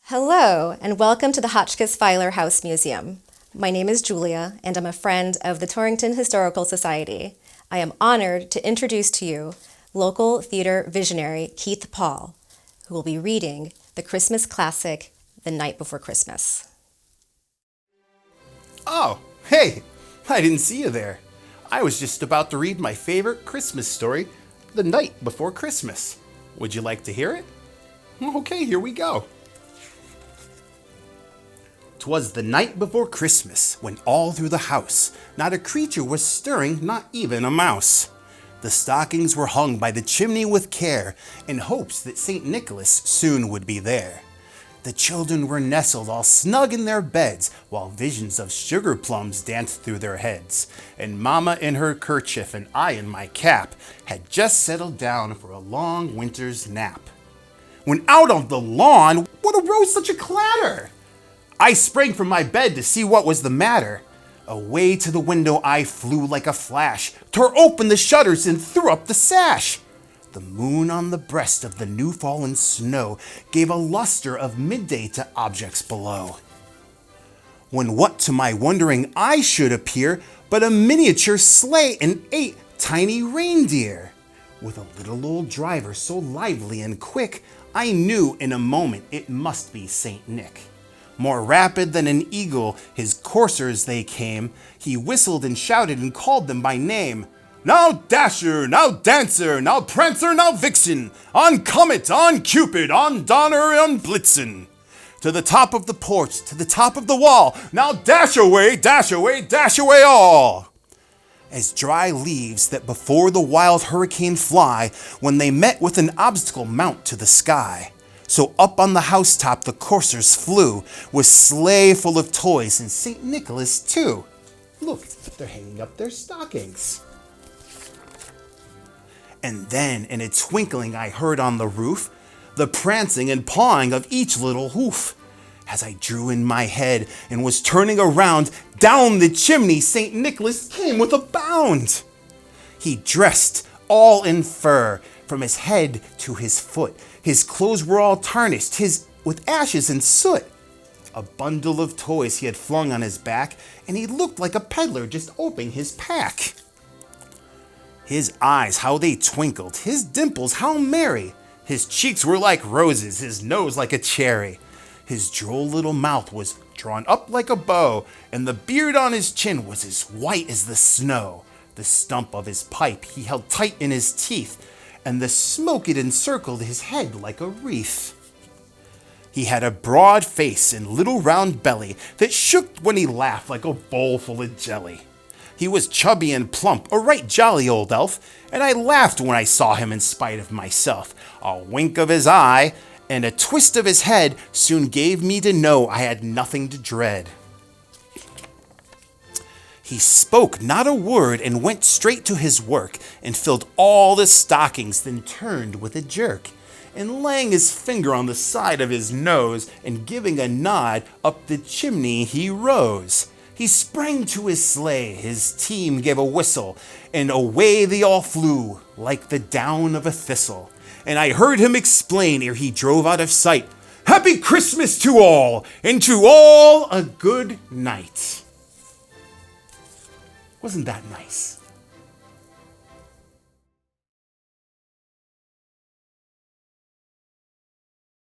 Hello, and welcome to the Hotchkiss-Fyler House Museum. My name is Julia, and I'm a friend of the Torrington Historical Society. I am honored to introduce to you local theater visionary Keith Paul, who will be reading the Christmas classic, The Night Before Christmas. Oh, hey, I didn't see you there. I was just about to read my favorite Christmas story, The Night Before Christmas. Would you like to hear it? Okay, here we go. 'Twas the night before Christmas, when all through the house not a creature was stirring, not even a mouse. The stockings were hung by the chimney with care, in hopes that St. Nicholas soon would be there. The children were nestled all snug in their beds, while visions of sugar plums danced through their heads. And Mama in her kerchief and I in my cap had just settled down for a long winter's nap. When out on the lawn, what arose such a clatter? I sprang from my bed to see what was the matter. Away to the window I flew like a flash, tore open the shutters and threw up the sash. The moon on the breast of the new fallen snow gave a luster of midday to objects below. When what to my wondering eye should appear but a miniature sleigh and 8 tiny reindeer. With a little old driver so lively and quick, I knew in a moment it must be Saint Nick. More rapid than an eagle, his coursers they came. He whistled and shouted and called them by name. Now Dasher, now Dancer, now Prancer, now Vixen, on Comet, on Cupid, on Donner, on Blitzen. To the top of the porch, to the top of the wall, now dash away, dash away, dash away all. As dry leaves that before the wild hurricane fly, when they met with an obstacle mount to the sky. So up on the housetop the coursers flew, with sleigh full of toys and St. Nicholas too. Look, they're hanging up their stockings. And then in a twinkling I heard on the roof the prancing and pawing of each little hoof. As I drew in my head and was turning around, down the chimney St. Nicholas came with a bound. He dressed all in fur, from his head to his foot. His clothes were all tarnished, with ashes and soot. A bundle of toys he had flung on his back, and he looked like a peddler just opening his pack. His eyes, how they twinkled, his dimples, how merry. His cheeks were like roses, his nose like a cherry. His droll little mouth was drawn up like a bow, and the beard on his chin was as white as the snow. The stump of his pipe he held tight in his teeth, and the smoke it encircled his head like a wreath. He had a broad face and little round belly that shook when he laughed like a bowl full of jelly. He was chubby and plump, a right jolly old elf, and I laughed when I saw him in spite of myself. A wink of his eye and a twist of his head soon gave me to know I had nothing to dread. He spoke not a word and went straight to his work and filled all the stockings, then turned with a jerk. And laying his finger on the side of his nose and giving a nod, up the chimney he rose. He sprang to his sleigh, his team gave a whistle, and away they all flew like the down of a thistle. And I heard him explain ere he drove out of sight, "Happy Christmas to all, and to all a good night." Wasn't that nice?